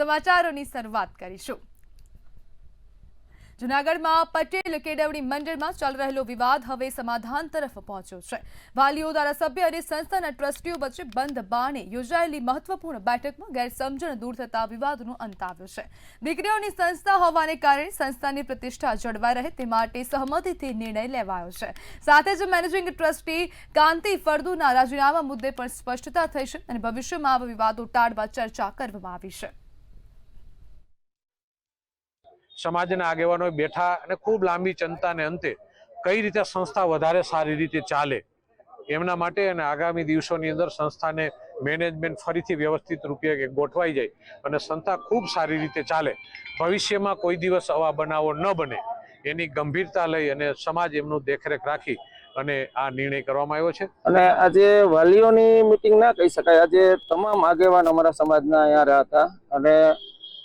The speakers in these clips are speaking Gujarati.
સમાચારોની શરૂઆત કરીશું। જૂનાગઢમાં પટેલ કેળવણી મંડળમાં ચાલી રહેલો વિવાદ હવે સમાધાન તરફ પહોંચ્યો છે। વાલીઓ, ધારાસભ્ય અને સંસ્થાના ટ્રસ્ટીઓ વચ્ચે બંધ બારણે યોજાયેલી મહત્વપૂર્ણ બેઠકમાં ગેરસમજણ દૂર થતા વિવાદનો અંત આવ્યો છે। દીકરીઓની સંસ્થા હોવાને કારણે સંસ્થાની પ્રતિષ્ઠા જળવાઈ રહે તે માટે સહમતિથી નિર્ણય લેવાયો છે। સાથે જ મેનેજિંગ ટ્રસ્ટી કાંતિ ફળદુના રાજીનામા મુદ્દે પણ સ્પષ્ટતા થઈ છે અને ભવિષ્યમાં આવા વિવાદો ટાળવા ચર્ચા કરવામાં આવી છે। સમાજના આગેવાનો બેઠા અને ખૂબ લાંબી ચિંતાને અંતે કઈ રીતે સંસ્થા વધારે સારી રીતે ચાલે એમના માટે અને આગામી દિવસોની અંદર સંસ્થાને મેનેજમેન્ટ ફરીથી વ્યવસ્થિત રૂપે ગોઠવાઈ જાય અને સંસ્થા ખૂબ સારી રીતે ચાલે, ભવિષ્યમાં કોઈ દિવસ આવા બનાવો ન બને એની ગંભીરતા લઈ અને સમાજ એમનું દેખરેખ રાખી અને આ નિર્ણય કરવામાં આવ્યો છે। અને આજે વાલીઓની મીટિંગ ના કહી શકાય, આજે તમામ આગેવાન અમારા સમાજના અહીંયા રહ્યા હતા અને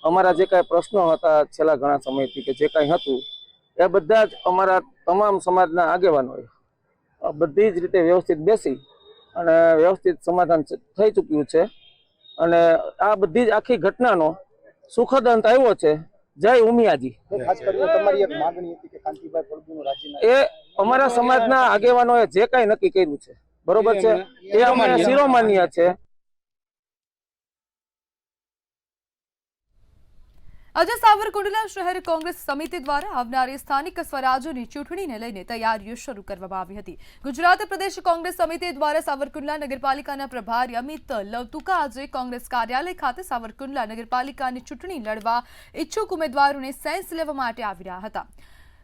અમારા જે કાંઈ પ્રશ્નો હતા છેલ્લા ઘણા સમયથી કે જે કાંઈ હતું એ બધા જ અમારા તમામ સમાજના આગેવાનોએ બધી જ રીતે વ્યવસ્થિત બેસી અને વ્યવસ્થિત સમાધાન થઈ ચૂક્યું છે અને આ બધી જ આખી ઘટનાનો સુખદ અંત આવ્યો છે। જય ઉમિયાજી। ખાસ કરીને તમારી એક માંગણી હતી કે કાંતિભાઈ ફળદુનું રાજીનામું, એ અમારા સમાજના આગેવાનોએ જે કાંઈ નક્કી કર્યું છે બરોબર છે એ અમે શિરોમાન્ય છે। આજે સાવરકુંડલા શહેર કોંગ્રેસ સમિતિ દ્વારા આવનારી સ્થાનિક સ્વરાજ્યની ચૂંટણીને લઈને તૈયારીઓ શરૂ કરવામાં આવી હતી। ગુજરાત પ્રદેશ કોંગ્રેસ સમિતિ દ્વારા સાવરકુંડલા નગરપાલિકાના પ્રભારી અમિત લવતુકા આજે કોંગ્રેસ કાર્યાલય ખાતે સાવરકુંડલા નગરપાલિકાની ચૂંટણી લડવા ઈચ્છુક ઉમેદવારોને સેન્સ લેવા માટે આવી રહ્યા હતા।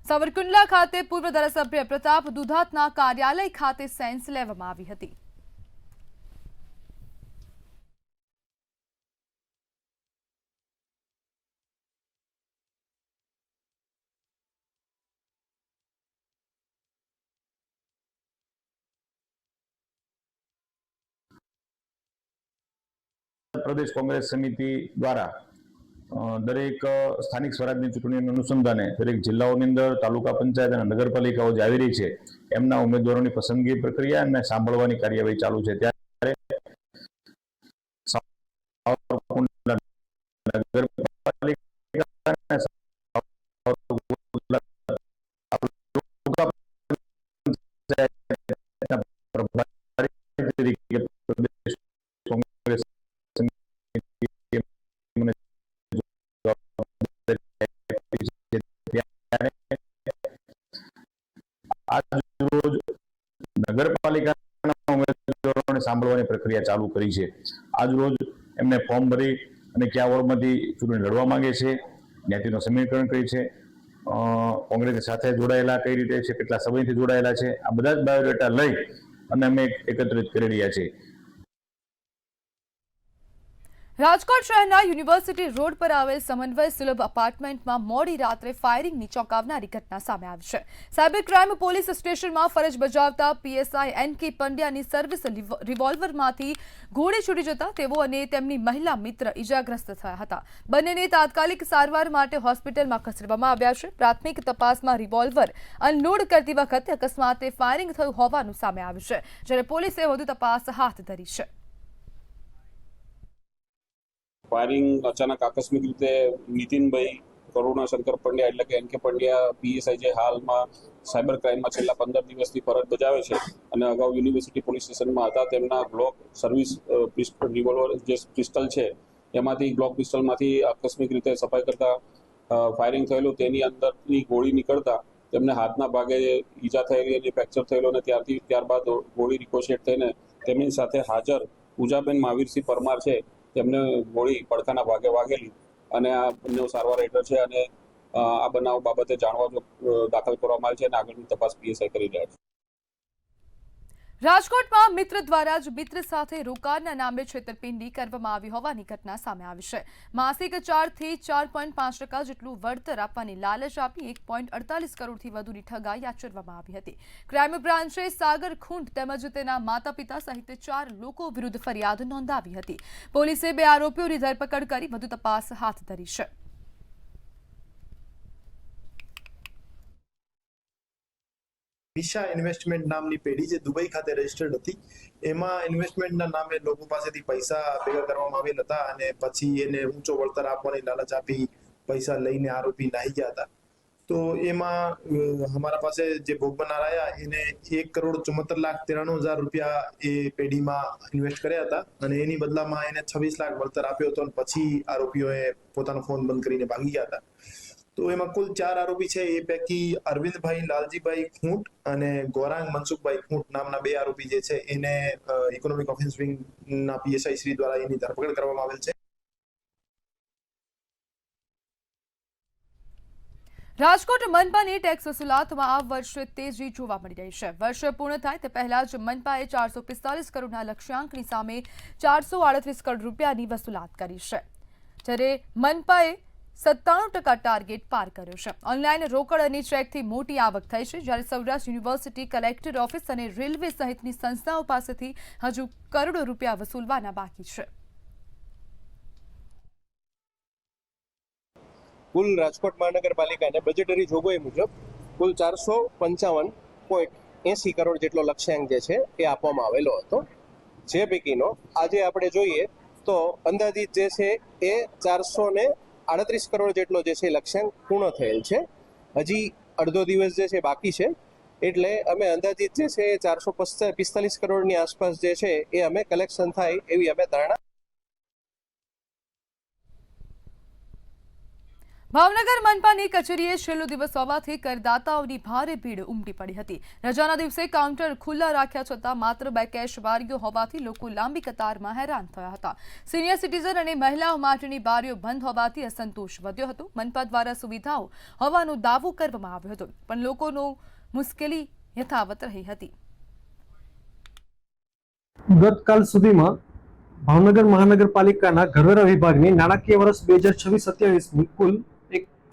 સાવરકુંડલા ખાતે પૂર્વ ધારાસભ્ય પ્રતાપ દુધાતના કાર્યાલય ખાતે સેન્સ લેવામાં આવી હતી। પ્રદેશ કોંગ્રેસ સમિતિ દ્વારા દરેક સ્થાનિક સ્વરાજની ચૂંટણીના અનુસંધાને દરેક જિલ્લાઓની અંદર તાલુકા પંચાયત અને નગરપાલિકાઓ જે આવી રહી છે એમના ઉમેદવારોની પસંદગી પ્રક્રિયા અને સાંભળવાની કાર્યવાહી ચાલુ છે। ત્યારે નગરપાલિકાના ઉમેદવારોને સાંભળવાની પ્રક્રિયા ચાલુ કરી છે। આજ રોજ એમને ફોર્મ ભરી અને કયા વોર્ડમાંથી ચૂંટણી લડવા માંગે છે, જ્ઞાતિનું સમીકરણ કઈ છે, કોંગ્રેસ સાથે જોડાયેલા કઈ રીતે છે, કેટલા સમયથી જોડાયેલા છે, આ બધા જ બાયોડેટા લઈ અને અમે એકત્રિત કરી રહ્યા છીએ। રાજકોટ શહેરના યુનિવર્સિટી રોડ પર આવેલ સમન્વય સુલભ અપાર્ટમેન્ટમાં મોડી રાત્રે ફાયરિંગની ચોંકાવનારી ઘટના સામે આવી છે। સાયબર ક્રાઇમ પોલીસ સ્ટેશનમાં ફરજ બજાવતા પીએસઆઈ એનકે પંડ્યાની સર્વિસ રિવોલ્વરમાંથી ગોળી છૂટી જતા તેઓ અને તેમની મહિલા મિત્ર ઇજાગ્રસ્ત થયા હતા। બંનેને તાત્કાલિક સારવાર માટે હોસ્પિટલમાં ખસેડવામાં આવ્યા છે। પ્રાથમિક તપાસમાં રિવોલ્વર અનલોડ કરતી વખતે અકસ્માતે ફાયરિંગ થયું હોવાનું સામે આવ્યું છે, જ્યારે પોલીસે વધુ તપાસ હાથ ધરી છે। फायरिंग अचानक आकस्मिक रीते नितिनभाई करुणाशंकर पंड्या એટલે કે એનકે પંડ્યા પીએસઆઈ જે હાલમાં સાયબર ક્રાઇમમાં છેલ્લા 15 દિવસથી ફરજ બજાવે છે અને અગાઉ યુનિવર્સિટી પોલીસ સ્ટેશનમાં હતા, તેમના ગ્લોક સર્વિસ રિવોલ્વર જે પિસ્ટલ છે એમાંથી ગ્લોક પિસ્ટલમાંથી આકસ્મિક રીતે સફાઈ કરતા ફાયરિંગ થયેલું, તેની અંદરથી ગોળી નીકળતા તેમને હાથના ભાગે ઈજા થયેલી અને ફ્રેક્ચર થયેલો અને ત્યારબાદ ગોળી રિકોશેટ થઈને તેમની સાથે હાજર પૂજાબેન મહાવીરસિંહ પરમાર છે તેમને ગોળી પડખાના ભાગે વાગેલી અને આ બંને સારવાર હેઠળ છે અને આ બનાવ બાબતે જાણવા દાખલ કરવામાં આવી છે અને આગળની તપાસ પીએસઆઈ કરી રહ્યા છે। રાજકોટમાં મિત્ર દ્વારા જ મિત્ર સાથે રોકાણના નામે છેતરપિંડી કરવામાં આવી હોવાની ઘટના સામે આવી છે। માસિક 4 થી 4.5% જેટલું વળતર આપવાની લાલચ આપી 1.48 કરોડથી વધુની ઠગાઈ આચરવામાં આવી હતી। ક્રાઇમ બ્રાન્ચે સાગર ખૂંટ તેમજ તેના માતા પિતા સહિત 4 લોકો વિરુદ્ધ ફરિયાદ નોંધાવી હતી। પોલીસે 2 આરોપીઓની ધરપકડ કરી વધુ તપાસ હાથ ધરી છે। દિશા ઇન્વેસ્ટમેન્ટ નામની પેઢી જે દુબઈ ખાતે રજીસ્ટર્ડ હતી, એમાં ઇન્વેસ્ટમેન્ટના નામે લોકો પાસેથી પૈસા ભેગા કરવામાં આવેલ હતા અને પછી એને ઊંચો વળતર આપવાની લાલચ આપી પૈસા લઈને આરોપી નાહી ગયા હતા. તો એમાં અમારા પાસે જે ભોગ બનનાર આવ્યા એને 1,74,93,000 રૂપિયા એ પેઢીમાં ઇન્વેસ્ટ કર્યા હતા અને એની બદલામાં એને 26 લાખ વળતર આપ્યો હતો અને પછી આરોપીઓએ પોતાનો ફોન બંધ કરીને ભાગી ગયા હતા. તો એમાં કુલ 4 આરોપી છે. એ પૈકી અરવિંદભાઈ લાલજીભાઈ ખૂંટ અને ગોરાંગ મનસુખભાઈ ખૂંટ નામના 2 આરોપી જે છે એને ઇકોનોમિક ઓફેન્સ વિંગના પીએસઆઈ શ્રી દ્વારા એની ધરપકડ કરવામાં આવેલ છે. રાજકોટ મનપાની ટેક્સ વસૂલાતમાં આ વર્ષે તેજી જોવા મળી રહી છે. વર્ષ પૂર્ણ થાય તે પહેલા જ મનપાએ 445 કરોડના લક્ષ્યાંકની સામે 438 કરોડ રૂપિયાની વસૂલાત કરી છે, જ્યારે મનપાએ 97% ટાર્ગેટ પાર કર્યો છે. ઓનલાઈન રોકડ અને ચેકથી મોટી આવક થઈ છે, જ્યારે સૌરાષ્ટ્ર યુનિવર્સિટી, કલેક્ટર ઓફિસ અને રેલવે સહિતની સંસ્થાઓ પાસેથી હજુ કરોડો રૂપિયા વસૂલવાના બાકી છે. કુલ રાજકોટ મહાનગરપાલિકાને બજેટરી જોગવાઈ મુજબ કુલ 455.80 કરોડ જેટલો લક્ષ્યાંક જે છે એ આપવામાં આવેલો હતો, જે પૈકીનો આજે આપણે જોઈએ તો અંદાજિત જે છે એ 438 કરોડ જેટલો જે છે લક્ષ્યાંક પૂર્ણ થયેલ છે. હજી અડધો દિવસ જે છે બાકી છે, એટલે અમે અંદાજિત જે છે 445 કરોડની આસપાસ જે છે એ અમે કલેક્શન થાય એવી અમે ધારણા. ભાવનગર મનપાની કચેરીએ છેલ્લો દિવસ હોવાથી કરદાતાઓની ભારે ભીડ ઉમટી પડી હતી. રજાના દિવસે કાઉન્ટર ખુલ્લા રાખ્યા છતાં માત્ર 2 કેશ બારીઓ હોવાથી લોકો લાંબી કતારમાં હેરાન થયા હતા. સિનિયર સિટીઝન અને મહિલાઓ માટેની બારીઓ બંધ હોવાથી અસંતોષ વધ્યો હતો. મનપા દ્વારા સુવિધાઓ હોવાનો દાવો કરવામાં આવ્યો હતો, પણ લોકોનો મુશ્કેલી યથાવત રહી હતી. ગતકાલ સુધીમાં ભાવનગર મહાનગરપાલિકાના ઘરવેરા વિભાગની નાણાકીય વર્ષ 2026-27ની કુલ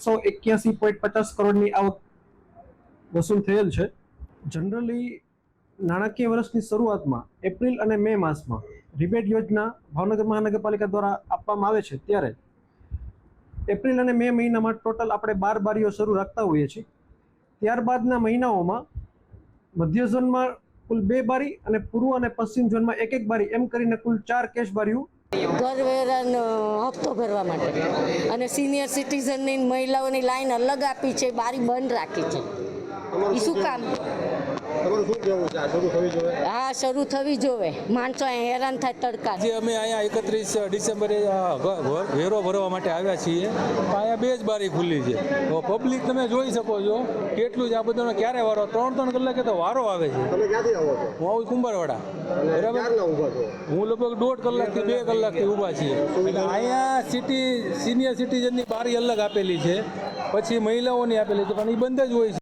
181.50 કરોડની આવક વસૂલ થયેલ છે. જનરલી નાણાકીય વર્ષની શરૂઆતમાં એપ્રિલ અને મે માસમાં રિબેટ યોજના ભાવનગર મહાનગરપાલિકા દ્વારા આપવામાં આવે છે, ત્યારે એપ્રિલ અને મે મહિનામાં ટોટલ આપણે 12 બારીઓ શરૂ રાખતા હોઈએ છીએ. ત્યારબાદના મહિનાઓમાં મધ્ય ઝોનમાં કુલ 2 બારી અને પૂર્વ અને પશ્ચિમ ઝોનમાં 1 બારી, એમ કરીને કુલ 4 કેશ બારીઓ ઘરવેરાનો હપ્તો ભરવા માટે અને સિનિયર સિટીઝનની મહિલાઓની લાઈન અલગ આપી છે, બારી બંધ રાખી છે. એ શું કામ? હા, શરૂ થવી જોવે. માણસો હેરાન થાય તડકા. જે અમે અહીંયા 31 ડિસેમ્બરે વેરો ભરવા માટે આવ્યા છીએ, અહીંયા 2 જ બારી ખુલ્લી છે. તો પબ્લિક તમે જોઈ શકો છો કેટલું જ આ બધાનો ક્યારે વારો 3-3 કલાકે તો વારો આવે છે. તમે ક્યાંથી આવો છો? હું આવું કુંભારવાડા. બરાબર, હું લગભગ 1.5 કલાકથી 2 કલાકથી ઊભા છીએ. એટલે અહીંયા સિનિયર સિટીઝનની બારી અલગ આપેલી છે, પછી મહિલાઓની આપેલી છે, પણ એ બંધ જ હોય છે.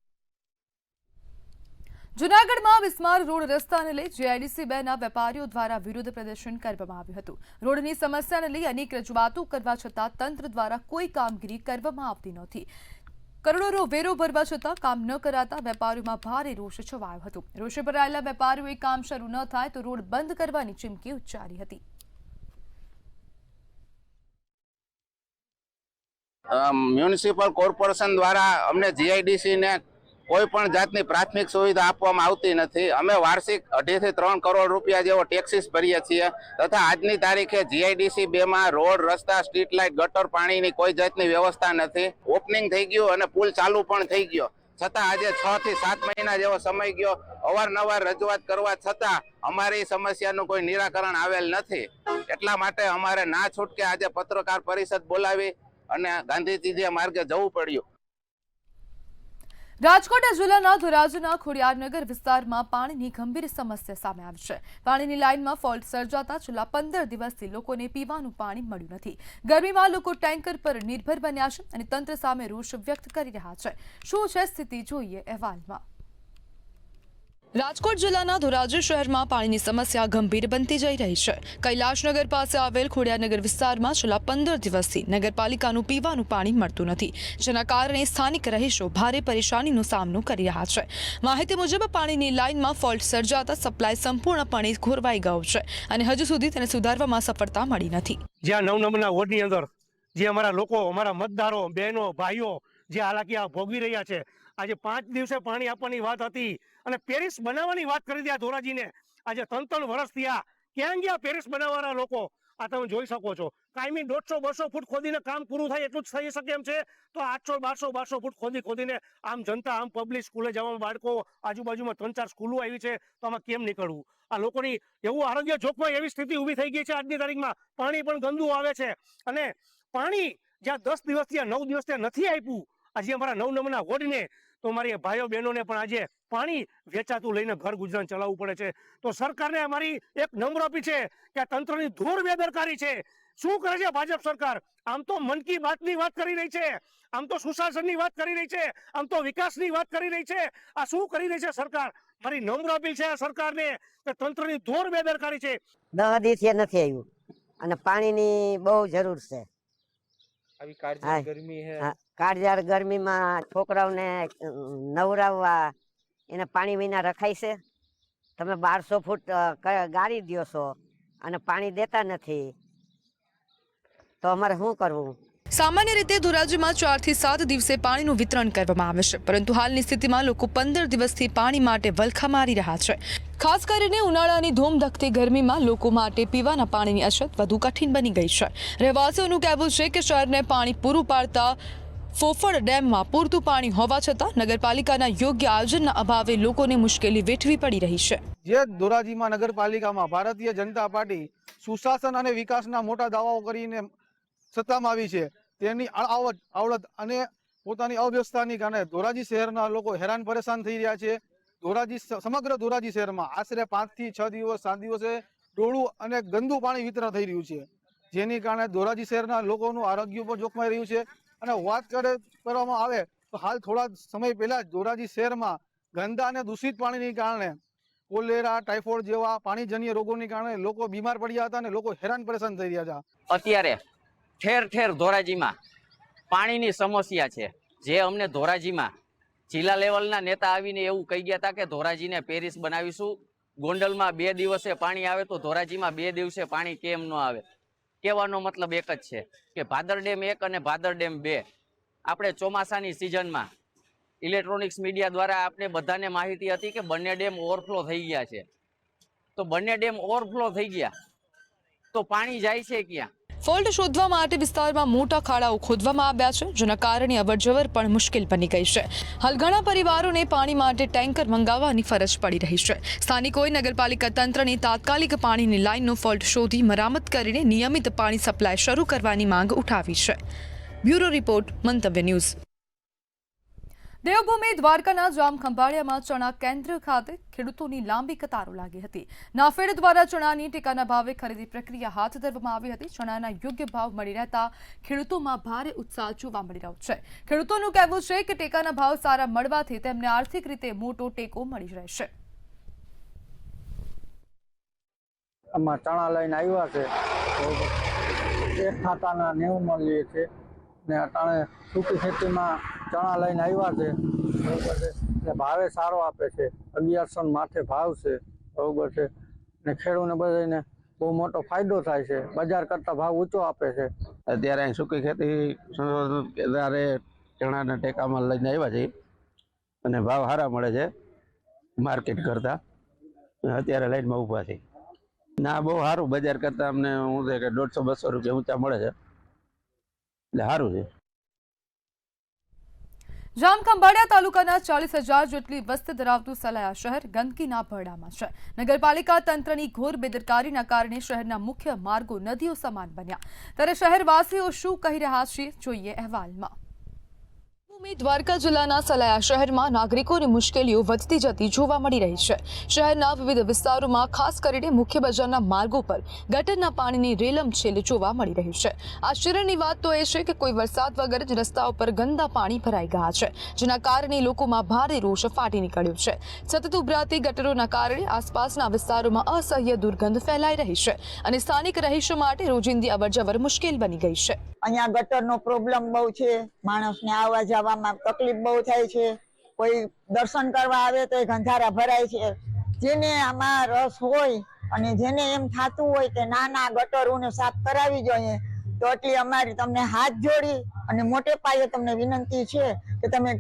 જૂનાગઢમાં બિસ્માર રોડ રસ્તાને લઈ JIDC 2ના વેપારીઓ દ્વારા વિરોધ પ્રદર્શન કરવામાં આવ્યું હતું. રોડની સમસ્યાને લઈ અનેક રજૂઆતો કરવા છતાં તંત્ર દ્વારા કોઈ કામગીરી કરવામાં આવતી નહોતી. કરોડોનો વેરો ભરવા છતાં કામ ન કરાતા વેપારીઓમાં ભારે રોષ છવાયો હતો. રોષે ભરાયેલા વેપારીઓએ કામ શરૂ ન થાય તો રોડ બંધ કરવાની ચીમકી ઉચ્ચારી હતી. મ્યુનિસિપલ કોર્પોરેશન દ્વારા અમને GIDC ને કોઈ પણ જાતની પ્રાથમિક સુવિધા આપવામાં આવતી નથી. અમે વાર્ષિક 2.5 થી 3 કરોડ રૂપિયા જેવો ટેક્સીસ ભરીએ છીએ, તથા આજની તારીખે GIDC 2માં રોડ, રસ્તા, સ્ટ્રીટ લાઇટ, ગટર, પાણીની કોઈ જાતની વ્યવસ્થા નથી. ઓપનિંગ થઈ ગયું અને પુલ ચાલુ પણ થઈ ગયો, છતાં આજે 6 થી 7 મહિના જેવો સમય ગયો. અવારનવાર રજૂઆત કરવા છતાં અમારી સમસ્યાનું કોઈ નિરાકરણ આવેલ નથી. એટલા માટે અમારે ના છૂટકે આજે પત્રકાર પરિષદ બોલાવી અને ગાંધીજી માર્ગે જવું પડ્યું. રાજકોટ જિલ્લાના ધોરાજીના ખોડિયારનગર વિસ્તારમાં પાણીની ગંભીર સમસ્યા સામે આવી છે. પાણીની લાઇનમાં ફોલ્ટ સર્જાતા છેલ્લા 15 દિવસથી લોકોને પીવાનું પાણી મળ્યું નથી. ગરમીમાં લોકો ટેન્કર પર નિર્ભર બન્યા છે અને તંત્ર સામે રોષ વ્યક્ત કરી રહ્યા છે. શું છે સ્થિતિ, જોઈએ અહેવાલમાં. રાજકોટ જિલ્લાના ધોરાજી શહેરમાં પાણીની સમસ્યા ગંભીર બનતી જઈ રહી છે. કૈલાશનગર પાસે આવેલ ખોડિયારનગર વિસ્તારમાં છેલ્લા 15 દિવસથી નગરપાલિકાનું પીવાનું પાણી મળતું નથી, જેના કારણે સ્થાનિક રહીશો ભારે પરેશાનીનો સામનો કરી રહ્યા છે. માહિતી મુજબ પાણીની લાઇનમાં ફોલ્ટ સર્જાતા સપ્લાય સંપૂર્ણપણે ખોરવાઈ ગયો છે અને હજુ સુધી તેને સુધારવામાં સફળતા મળી નથી. જ્યાં 9 નંબરના વોર્ડની અંદર જે અમારા લોકો, અમારા મતદારો, બહેનો, ભાઈઓ જે હાલાકી ભોગવી રહ્યા છે, આજે 5 દિવસે પાણી આપવાની વાત હતી અને પેરિસ બનાવવાની વાત કરી દીધા ધોરાજીને. આજે 3 વર્ષ થયા, ક્યાં ગયા પેરિસ બનાવવાના લોકો? આ તમે જોઈ શકો છો, કાયમી 150-200 ફૂટ ખોદીને કામ પૂરું થાય એટલું જ થઈ શકે એમ છે, તો 800-1200 ફૂટ ખોદીને આમ જનતા, આમ પબ્લિક, સ્કૂલે જવામાં બાળકો, આજુબાજુમાં 3-4 સ્કૂલો આવી છે, તો આમાં કેમ નીકળવું? આ લોકોની એવું આરોગ્ય જોખમાય એવી સ્થિતિ ઊભી થઈ ગઈ છે આજની તારીખમાં. પાણી પણ ગંદુ આવે છે અને પાણી જ્યાં 10 દિવસથી 9 દિવસથી નથી આપ્યું, આજે અમારા 9 નંબરના વોર્ડને, તો મારી ભાઈઓ બહેનોને પણ આજે પાણી વેચાતું લઈને ઘર ગુજરાન ચલાવવું પડે છે. તો સરકારને અમારી એક નમ્ર અપીલ છે કે આ તંત્રની ધૂળ બેદરકારી છે. શું કરે છે ભાજપ સરકાર? આમ તો મન કી બાતની વાત કરી રહી છે, આમ તો સુશાસનની વાત કરી રહી છે, આમ તો વિકાસની વાત કરી રહી છે. આ શું કરી રહી છે સરકાર? મારી નમ્ર અપીલ છે આ સરકારને કે તંત્રની ધૂળ બેદરકારી છે. 10 દિવસથી નથી આવ્યું અને પાણીની બહુ જરૂર છે. આવી કાળઝાળ ગરમી હે. કાળઝાળ ગરમીમાં છોકરાઓને નવરાવવા એને પાણી વિના રખાય છે. તમે 1200 ફૂટ ગાળી દો છો અને પાણી દેતા નથી, તો અમારે શું કરવું? સામાન્ય રીતે ધોરાજીમાં 4 થી 7 દિવસે પાણીનું વિતરણ કરવામાં આવે છે, પરંતુ હાલની સ્થિતિમાં લોકો 15 દિવસથી પાણી માટે વલખા મારી રહ્યા છે. ખાસ કરીને ઉનાળાની ધોમધખતી ગરમીમાં લોકો માટે પીવાના પાણીની અછત વધુ કઠિન બની ગઈ છે. રહેવાસીઓનું કહેવું છે કે શહેરને પાણી પૂરું પાડતા ફોફળ ડેમમાં પૂરતું પાણી હોવા છતાં નગરપાલિકાના યોગ્ય આયોજનના અભાવે લોકોને મુશ્કેલી વેઠવી પડી રહી છે. જે ધોરાજીમાં નગરપાલિકામાં ભારતીય જનતા પાર્ટી સુશાસન અને વિકાસના મોટા દાવાઓ કરીને સત્તામાં આવી છે, તેની આવડત અને પોતાની અવ્યવસ્થાની કારણે ધોરાજી શહેરના લોકો હેરાન પરેશાન થઈ રહ્યા છે. સમગ્ર ધોરાજી શહેરમાં આશરે 5 થી 6 દિવસ 7 દિવસે ડોળું અને ગંદુ પાણી વિતરણ થઈ રહ્યું છે, જેની કારણે ધોરાજી શહેરના લોકોનું આરોગ્ય પર જોખમાઈ રહ્યું છે. અને વાત કરવામાં આવે તો હાલ થોડા સમય પહેલા જ ધોરાજી શહેરમાં ગંદા અને દૂષિત પાણીની કારણે કોલેરા, ટાઇફોઇડ જેવા પાણીજન્ય રોગોની કારણે લોકો બીમાર પડ્યા હતા અને લોકો હેરાન પરેશાન થઈ રહ્યા હતા. અત્યારે ઠેર ઠેર ધોરાજીમાં પાણીની સમસ્યા છે. જે અમને ધોરાજીમાં જિલ્લા લેવલના નેતા આવીને એવું કહી ગયા હતા કે ધોરાજીને પેરિસ બનાવીશું, ગોંડલમાં 2 દિવસે પાણી આવે તો ધોરાજીમાં 2 દિવસે પાણી કેમ ન આવે? કહેવાનો મતલબ એક જ છે કે ભાદર ડેમ 1 અને ભાદર ડેમ 2 આપણે ચોમાસાની સિઝનમાં ઇલેક્ટ્રોનિક્સ મીડિયા દ્વારા આપણે બધાને માહિતી હતી કે બંને ડેમ ઓવરફ્લો થઈ ગયા છે. તો બંને ડેમ ઓવરફ્લો થઈ ગયા તો પાણી જાય છે ક્યાં? ફોલ્ટ શોધવા માટે વિસ્તારમાં મોટા ખાડાઓ ખોદવામાં આવ્યા છે, જેના કારણે અવરજવર પણ મુશ્કેલ બની ગઈ છે. હાલ ઘણા પરિવારોને પાણી માટે ટેન્કર મંગાવવાની ફરજ પડી રહી છે. સ્થાનિકોએ નગરપાલિકા તંત્રની તાત્કાલિક પાણીની લાઇનનો ફોલ્ટ શોધી મરામત કરીને નિયમિત પાણી સપ્લાય શરૂ કરવાની માંગ ઉઠાવી છે. બ્યુરો રિપોર્ટ, મંતવ્ય ન્યૂઝ. દેવભૂમિ દ્વારકાના જામ ખંભાળિયામાં ચણા કેન્દ્ર ખાતે ખેડૂતોની લાંબી કતારો લાગી હતી. નાફેડ દ્વારા ચણાની ટેકાના ભાવે ખરીદી પ્રક્રિયા હાથ ધરવામાં આવી હતી. ચણાના યોગ્ય ભાવ મળી રહેતા ખેડૂતોમાં ભારે ઉત્સાહ જોવા મળી રહ્યો છે. ખેડૂતોનું કહેવું છે કે ટેકાના ભાવ સારા મળવાથી તેમને આર્થિક રીતે મોટો ટેકો મળી રહેશે. આમાં ચણા લઈને આવ્યા છે, એક ખાતાના 90 લઈએ છે ને અટાણે સૂકી ખેતીમાં ચણા લઈને આવ્યા છે, બરોબર છે. એટલે ભાવે સારો આપે છે, 1100 માથે ભાવ છે, બરોબર છે. ને ખેડૂતને બધાને બહુ મોટો ફાયદો થાય છે, બજાર કરતાં ભાવ ઊંચો આપે છે. અત્યારે સૂકી ખેતી સંશોધન ચણાના ટેકામાં લઈને આવ્યા છે અને ભાવ સારા મળે છે માર્કેટ કરતાં. અત્યારે લાઈનમાં ઊભા છે. ના, બહુ સારું, બજાર કરતાં અમને શું છે કે 150-200 રૂપિયા ઊંચા મળે છે, એટલે સારું છે. જામ ખંભાળિયા તાલુકાના 40,000 જેટલી વસ્તી ધરાવતું સલાયા શહેર ગંદકીના ભરડામાં છે. નગરપાલિકા તંત્રની ઘોર બેદરકારીના કારણે શહેરના મુખ્ય માર્ગો નદીઓ સમાન બન્યા. ત્યારે શહેરવાસીઓ શું કહી રહ્યા છે, જોઈએ અહેવાલમાં. દ્વારકા જિલ્લાના સલાયા શહેરમાં નાગરિકોની મુશ્કેલીઓ વધતી જતી જોવા મળી રહી છે. શહેરના વિવિધ વિસ્તારોમાં ખાસ કરીને મુખ્ય બજારના માર્ગો પર ગટરના પાણીની રેલમછેલ જોવા મળી રહી છે. આશ્ચર્યની વાત તો એ છે કે કોઈ વરસાદ વગર જ રસ્તાઓ પર ગંદા પાણી ભરાઈ ગયા છે, જેના કારણે લોકોમાં ભારે રોષ ફાટી નીકળ્યો છે. સતત ઉભરાતી ગટરોના કારણે આસપાસના વિસ્તારોમાં અસહ્ય દુર્ગંધ ફેલાઈ રહી છે અને સ્થાનિક રહીશો માટે રોજિંદી અવરજવર મુશ્કેલ બની ગઈ છે. અહીંયા ગટરનો પ્રોબ્લેમ બહુ છે, માણસને આવવા જવામાં તકલીફ બહુ થાય છે. કોઈ દર્શન કરવા આવે તો એ ગંધારા ભરાય છે. જેને આમાં રસ હોય અને જેને એમ થતું હોય કે ના ગટરોને સાફ કરાવી જોઈએ, તો એટલી અમારી તમને હાથ જોડી અને મોટે પાયે તમને વિનંતી છે કે તમે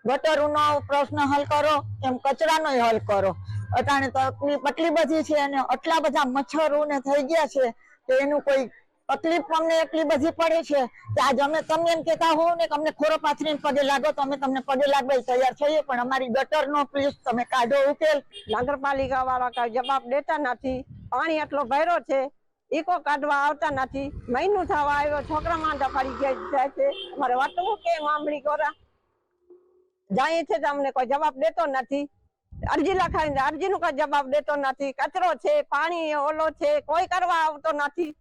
ગટરનો પ્રશ્ન હલ કરો એમ કચરાનો હલ કરો. અટાણે તકલીફ એટલી બધી છે અને આટલા બધા મચ્છરોને થઈ ગયા છે કે એનું કોઈ તકલીફ અમને એટલી બધી પડે છે કે આજ અમે તમને એમ કહેતા હોવ ને કે અમને ખોરો પાથરીને પગે લાગો તો અમે તમને પગે લાગવા તૈયાર થઈએ, પણ અમારી ગટરનો પ્લીઝ તમે કાઢો ઉકેલ. નગરપાલિકા વાળા કઈ જવાબ દેતા નથી. પાણી એટલો ભર્યો છે, ઈકો કાઢવા આવતા નથી. મહિનું થવા આવ્યો, છોકરા માંદા પડી જાય છે. અમારે વાતવું કેમ આંબળી કોરા જાય છે તો અમને કોઈ જવાબ દેતો નથી. અરજી લખાવીને અરજીનો કોઈ જવાબ દેતો નથી. કચરો છે, પાણી ઓલો છે, કોઈ કરવા આવતો નથી.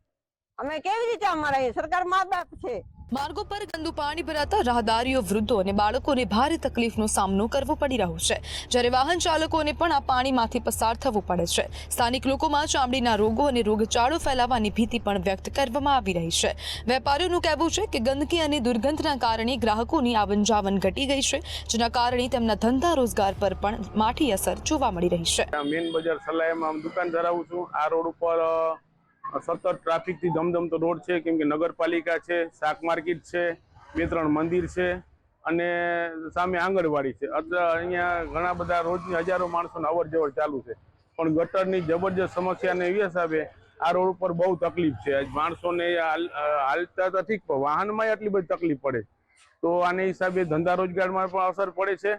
અમે કેવી રીતે અમારા સરકાર મા બાપ છે. માર્ગો પર ગંદુ પાણી ભરાતા રાહદારીઓ, વૃદ્ધો અને બાળકોને ભારે તકલીફનો સામનો કરવો પડી રહ્યો છે, જ્યારે વાહન ચાલકોને પણ આ પાણીમાંથી પસાર થવું પડે છે. સ્થાનિક લોકોમાં ચામડીના રોગો અને રોગચાળો ફેલાવાની ભીતિ પણ વ્યક્ત કરવામાં આવી રહી છે. વેપારીઓનું કહેવું છે કે ગંદકી અને દુર્ગંધના કારણે ગ્રાહકોની આવન જાવન ઘટી ગઈ છે, જેના કારણે તેમના ધંધા રોજગાર પર પણ માઠી અસર જોવા મળી રહી છે. મેન બજાર સલાઈમાં દુકાન ધરાવું છું. આ રોડ ઉપર સતત ટ્રાફિકથી ધમધમતો રોડ છે, કેમ કે નગરપાલિકા છે, શાક માર્કેટ છે, 2-3 મંદિર છે અને સામે આંગણવાડી છે. અહીંયા ઘણા બધા રોજની હજારો માણસોને અવર જવર ચાલુ છે, પણ ગટરની જબરજસ્ત સમસ્યાને એ હિસાબે આ રોડ ઉપર બહુ તકલીફ છે. આજ માણસોને હાલતા તો ઠીક, પણ વાહનમાં આટલી બધી તકલીફ પડે તો આને હિસાબે ધંધા રોજગારમાં પણ અસર પડે છે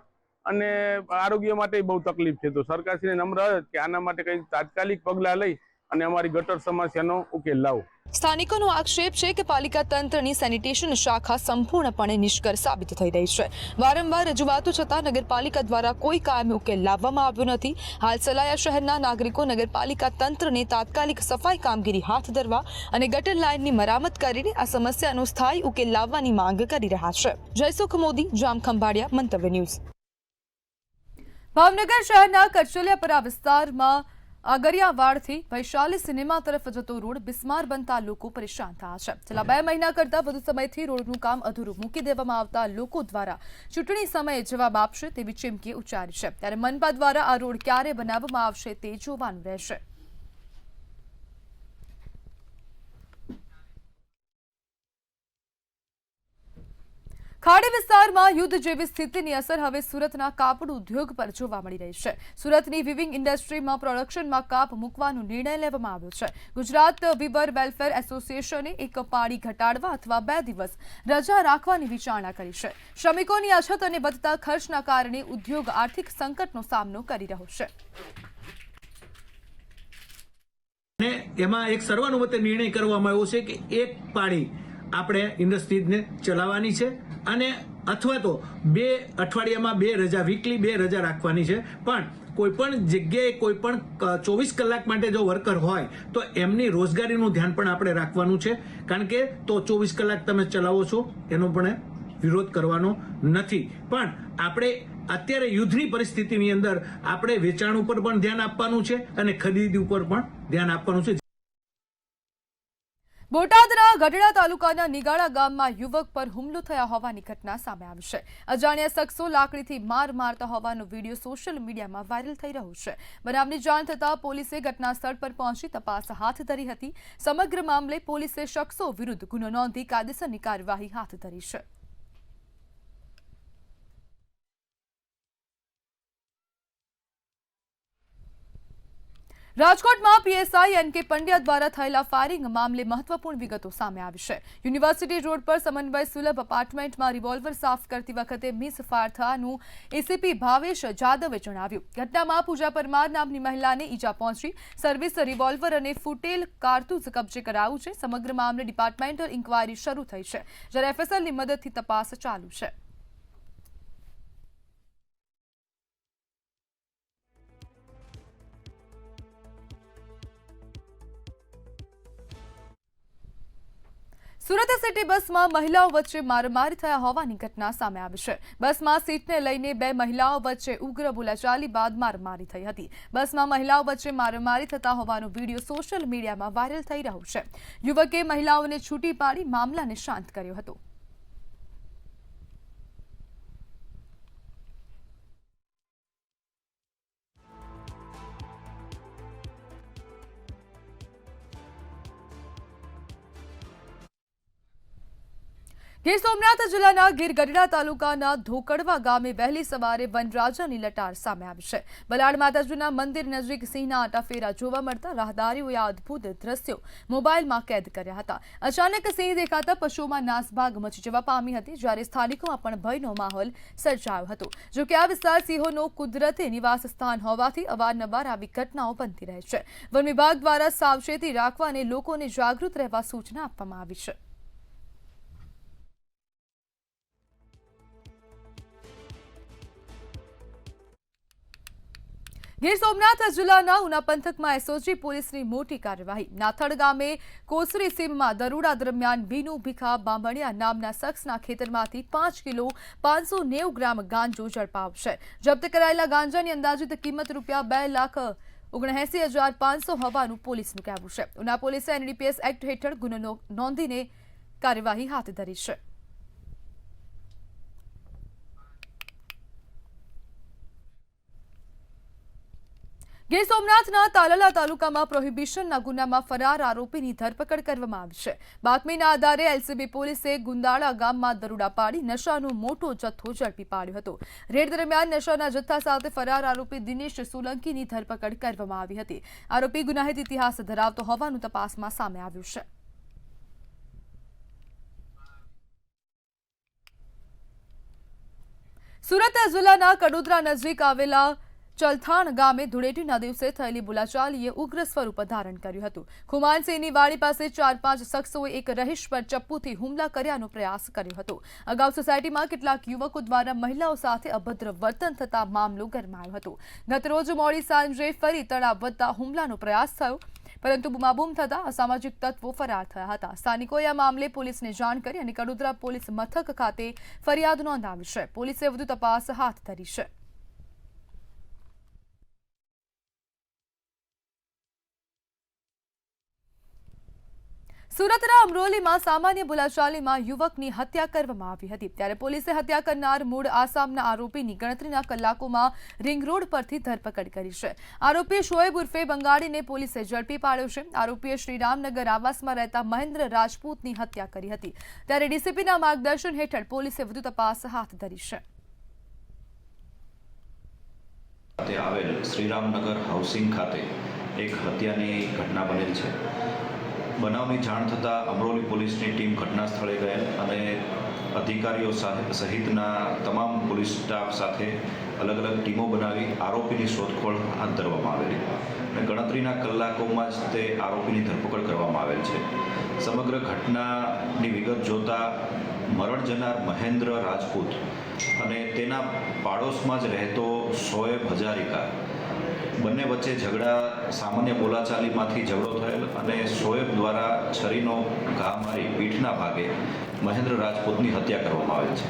અને આરોગ્ય માટે બહુ તકલીફ છે. તો સરકારશ્રીને નમ્ર અરજ કે આના માટે કંઈ તાત્કાલિક પગલાં લઈ અને અમારી ગટર સમસ્યાનો ઉકેલ લાવો. સ્થાનિકોનો આક્ષેપ છે કે પાલિકા તંત્રની સેનિટેશન શાખા સંપૂર્ણપણે નિષ્કર્ષ સાબિત થઈ રહી છે. વારંવાર રજૂઆતો છતાં નગરપાલિકા દ્વારા કોઈ કાયમી ઉકેલ લાવવામાં આવ્યો નથી. હાલ સલાયા શહેરના નાગરિકો નગરપાલિકા તંત્રને તાત્કાલિક સફાઈ કામગીરી હાથ ધરવા અને ગટર લાઇનની મરામત કરીને આ સમસ્યાનો સ્થાયી ઉકેલ લાવવાની માંગ કરી રહ્યા છે. જયસુખ મોદી, જામખંભાળિયા, મંતવ્ય ન્યૂઝ. ભાવનગર શહેરના કરચલિયાપરા વિસ્તારમાં આગરિયાવાડથી વૈશાલી સિનેમા તરફ જતો રોડ બિસ્માર બનતા લોકો પરેશાન થયા છે. છેલ્લા 2 મહિના કરતા વધુ સમયથી રોડનું કામ અધૂરું મૂકી દેવામાં આવતા લોકો દ્વારા ચૂંટણી સમયે જવાબ આપશે તેવી ચીમકી ઉચ્ચારી છે. ત્યારે મનપા દ્વારા આ રોડ ક્યારે બનાવવામાં આવશે તે જોવાનું રહેશે. ખાડી વિસ્તારમાં યુદ્ધ જેવી સ્થિતિની અસર હવે સુરતના કાપડ ઉદ્યોગ પર જોવા મળી રહી છે. સુરતની વિવિંગ ઇન્ડસ્ટ્રીમાં પ્રોડક્શનમાં કાપ મૂકવાનો નિર્ણય લેવામાં આવ્યો છે. ગુજરાત વીવર વેલફેર એસોસિએશને એક પાળી ઘટાડવા અથવા 2 દિવસ રજા રાખવાની વિચારણા કરી છે. શ્રમિકોની અછત અને વધતા ખર્ચના કારણે ઉદ્યોગ આર્થિક સંકટનો સામનો કરી રહ્યો છે. એમાં એક સર્વાનુમતે નિર્ણય કરવામાં આવ્યો છે કે એક પાળી આપણે ઇન્ડસ્ટ્રીઝને ચલાવવાની છે અને અથવા તો 2 અઠવાડિયામાં 2 રજા, વીકલી 2 રજા રાખવાની છે. પણ કોઈ પણ જગ્યાએ કોઈ પણ 24 કલાક માટે જો વર્કર હોય તો એમની રોજગારીનું ધ્યાન પણ આપણે રાખવાનું છે, કારણ કે તો 24 કલાક તમે ચલાવો છો એનો પણ વિરોધ કરવાનો નથી. પણ આપણે અત્યારે યુદ્ધની પરિસ્થિતિની અંદર આપણે વેચાણ ઉપર પણ ધ્યાન આપવાનું છે અને ખરીદી ઉપર પણ ધ્યાન આપવાનું છે. બોટાદના ગઢડા તાલુકાના નિગાળા ગામમાં યુવક પર હુમલો થયા હોવાની ઘટના સામે આવી છે. અજાણ્યા શખ્સો લાકડીથી માર મારતા હોવાનો વિડીયો સોશિયલ મીડિયામાં વાયરલ થઈ રહ્યો છે. બનાવની જાણ થતાં પોલીસે ઘટના સ્થળ પર પહોંચી તપાસ હાથ ધરી હતી. સમગ્ર મામલે પોલીસે શખ્સો વિરુદ્ધ ગુનો નોંધી કાયદેસરની કાર્યવાહી હાથ ધરી છે. રાજકોટમાં પીએસઆઈ એનકે પંડ્યા દ્વારા થયેલા ફાયરિંગ મામલે મહત્વપૂર્ણ વિગતો સામે આવી છે. યુનિવર્સિટી રોડ પર સમન્વય સુલભ અપાર્ટમેન્ટમાં રિવોલ્વર સાફ કરતી વખતે મિસ ફાયર થયાનું એસીપી ભાવેશ જાદવે જણાવ્યું. ઘટનામાં પૂજા પરમાર નામની મહિલાને ઈજા પહોંચી. સર્વિસ રિવોલ્વર અને ફૂટેલ કારતૂસ કબજે કરાયું છે. સમગ્ર મામલે ડિપાર્ટમેન્ટલ ઇન્કવાયરી શરૂ થઈ છે, જ્યારે એફએસએલની મદદથી તપાસ ચાલુ છે. સુરત સિટી બસમાં મહિલાઓ વચ્ચે મારામારી થયા હોવાની ઘટના સામે આવી છે. બસમાં સીટને લઈને 2 મહિલાઓ વચ્ચે ઉગ્ર બોલાચાલી બાદ મારામારી થઈ હતી. બસમાં મહિલાઓ વચ્ચે મારામારી થતા હોવાનો વિડીયો સોશિયલ મીડિયામાં વાયરલ થઈ રહ્યો છે. યુવકે મહિલાઓને છૂટી પાડી મામલાને શાંત કર્યો હતો. ગીર સોમનાથ જિલ્લાના ગીરગઢડા તાલુકાના ધોકડવા ગામે વહેલી સવારે વનરાજાની લટાર સામે આવી છે. બલાડ માતાજીના મંદિર નજીક સિંહના આટાફેરા જોવા મળતા રાહદારીઓએ આ અદ્ભુત દ્રશ્યો મોબાઈલમાં કેદ કર્યા હતા. અચાનક સિંહ દેખાતા પશુઓમાં નાસભાગ મચી જવા પામી હતી, જ્યારે સ્થાનિકોમાં પણ ભયનો માહોલ સર્જાયો હતો. જોકે આ વિસ્તાર સિંહોનો કુદરતી નિવાસ સ્થાન હોવાથી અવારનવાર આવી ઘટનાઓ બનતી રહે છે. વન વિભાગ દ્વારા સાવચેતી રાખવા અને લોકોને જાગૃત રહેવા સૂચના આપવામાં આવી છે. ગીર સોમનાથ જિલ્લાના ઉના પંથકમાં એસઓજી પોલીસની મોટી કાર્યવાહી. નાથડ ગામે કોસરી સીમમાં દરોડા દરમિયાન બીનુ ભીખા બામણિયા નામના શખ્સના ખેતરમાંથી 5 કિલો 590 ગ્રામ ગાંજો ઝડપાયો છે. જપ્ત કરાયેલા ગાંજાની અંદાજિત કિંમત ₹2,79,500 હોવાનું પોલીસનું કહેવું છે. ઉના પોલીસે એનડીપીએસ એક્ટ હેઠળ ગુનો નોંધીને કાર્યવાહી હાથ ધરી છે. ગીર સોમનાથના તાલાલા તાલુકામાં પ્રોહિબિશનના ગુનામાં ફરાર આરોપીની ધરપકડ કરવામાં આવી છે. બાતમીના આધારે એલસીબી પોલીસે ગુંદાળા ગામમાં દરોડા પાડી નશાનો મોટો જથ્થો ઝડપી પાડ્યો હતો. રેડ દરમિયાન નશાના જથ્થા સાથે ફરાર આરોપી દિનેશ સોલંકીની ધરપકડ કરવામાં આવી હતી. આરોપી ગુનાહિત ઇતિહાસ ધરાવતો હોવાનું તપાસમાં સામે આવ્યું છે. સુરત જિલ્લાના કડોદરા નજીક આવેલા ચલથાણ ગામે ધૂળેટીના દિવસે થયેલી બોલાચાલીએ ઉગ્ર સ્વરૂપ ધારણ કર્યું હતું. ખુમાનસિંહની વાડી પાસે 4-5 શખ્સોએ એક રહીશ પર ચપ્પુથી હુમલા કર્યાનો પ્રયાસ કર્યો હતો. અગાઉ સોસાયટીમાં કેટલાક યુવકો દ્વારા મહિલાઓ સાથે અભદ્ર વર્તન થતા મામલો ગરમાયો હતો. ગતરોજ મોડી સાંજે ફરી તણાવ વધતા હુમલાનો પ્રયાસ થયો, પરંતુ બૂમાબૂમ થતા અસામાજિક તત્વો ફરાર થયા હતા. સ્થાનિકોએ આ મામલે પોલીસને જાણ કરી અને કડોદરા પોલીસ મથક ખાતે ફરિયાદ નોંધાવી છે. પોલીસે વધુ તપાસ હાથ ધરી છે. સુરતના અમરોલીમાં સામાન્ય બોલાચાલીમાં યુવકની હત્યા કરવામાં આવી હતી. ત્યારે પોલીસે હત્યા કરનાર મૂળ આસામના આરોપીની ગણતરીના કલાકોમાં રિંગ રોડ પરથી ધરપકડ કરી છે. આરોપી શોએબ ઉર્ફે બંગાળીને પોલીસે ઝડપી પાડ્યો છે. આરોપીએ શ્રીરામનગર આવાસમાં રહેતા મહેન્દ્ર રાજપૂતની હત્યા કરી હતી. ત્યારે ડીસીપીના માર્ગદર્શન હેઠળ પોલીસે વધુ તપાસ હાથ ધરી છે. આવેલ શ્રીરામનગર હાઉસિંગ ખાતે એક હત્યાની ઘટના બનેલ છે. બનાવની જાણ થતાં અમરોલી પોલીસની ટીમ ઘટના સ્થળે ગયેલ અને અધિકારીઓ સહિતના તમામ પોલીસ સ્ટાફ સાથે અલગ અલગ ટીમો બનાવી આરોપીની શોધખોળ હાથ ધરવામાં આવેલી અને ગણતરીના કલાકોમાં જ તે આરોપીની ધરપકડ કરવામાં આવેલ છે. સમગ્ર ઘટનાની વિગત જોતા મરણ જનાર મહેન્દ્ર રાજપૂત અને તેના પાડોશમાં જ રહેતો શોએબ હજારિકા બંને વચ્ચે ઝઘડા સામાન્ય બોલાચાલીમાંથી ઝઘડો થયેલ અને શોએબ દ્વારા છરીનો ઘા મારી પીઠના ભાગે મહેન્દ્ર રાજપૂતની હત્યા કરવામાં આવેલ છે.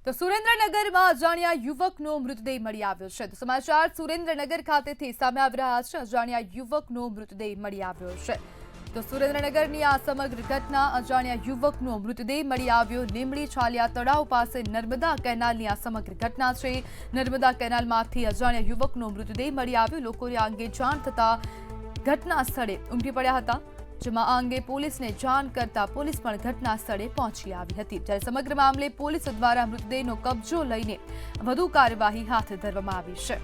તો સુરેન્દ્રનગરમાં અજાણ્યા યુવકનો મૃતદેહ મળી આવ્યો છે. તો સમાચાર સુરેન્દ્રનગર ખાતેથી સામે આવી રહ્યા છે. અજાણ્યા યુવકનો મૃતદેહ મળી આવ્યો છે. તો સુરેન્દ્રનગરની આ સમગ્ર ઘટના અજાણ્યા યુવકનો મૃતદેહ મળી આવ્યો. લીંબડી છાલિયા તળાવ પાસે નર્મદા કેનાલની આ સમગ્ર ઘટના છે. નર્મદા કેનાલમાંથી અજાણ્યા યુવકનો મૃતદેહ મળી આવ્યો. લોકોને આ અંગે જાણ થતા ઘટના સ્થળે ઉમટી પડ્યા હતા, જેમાં આ અંગે પોલીસને જાણ કરતા પોલીસ પણ ઘટના સ્થળે પહોંચી આવી હતી. જ્યારે સમગ્ર મામલે પોલીસ દ્વારા મૃતદેહનો કબજો લઈને વધુ કાર્યવાહી હાથ ધરવામાં આવી છે.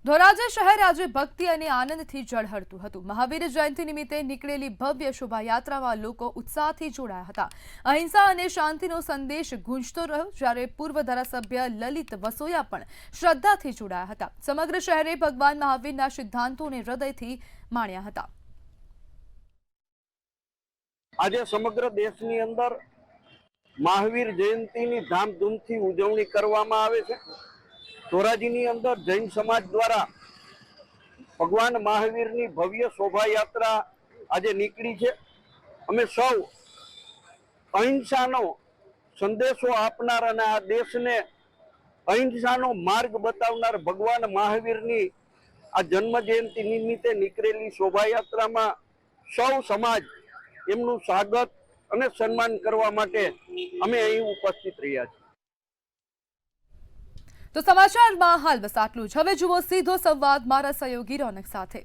ધોરાજી શહેર આજે ભક્તિ અને આનંદથી ઝળહળતું હતું. મહાવીર જયંતિ નિમિત્તે નીકળેલી ભવ્ય શોભાયાત્રામાં લોકો ઉત્સાહથી જોડાયા હતા. અહિંસા અને શાંતિનો સંદેશ ગુંજતો રહ્યો, જ્યારે પૂર્વ ધારાસભ્ય લલિત વસોયા પણ શ્રદ્ધાથી જોડાયા હતા. સમગ્ર શહેરે ભગવાન મહાવીરના સિદ્ધાંતોને હૃદયથી માણ્યા હતા. આજે સમગ્ર દેશની અંદર મહાવીર જયંતિની ધામધૂમથી ઉજવણી કરવામાં આવે છે. ધોરાજીની અંદર જૈન સમાજ દ્વારા ભગવાન મહાવીરની ભવ્ય શોભાયાત્રા આજે નીકળી છે. અમે સૌ અહિંસાનો સંદેશો આપનાર અને આ દેશને અહિંસાનો માર્ગ બતાવનાર ભગવાન મહાવીરની આ જન્મ જયંતિ નિમિત્તે નીકળેલી શોભાયાત્રામાં સૌ સમાજ એમનું સ્વાગત અને સન્માન કરવા માટે અમે અહીં ઉપસ્થિત રહ્યા છીએ. તો સમાચારમાં હાલ બસ આટલું જ. હવે જુઓ સીધો સંવાદ મારા સહયોગી રોનક સાથે.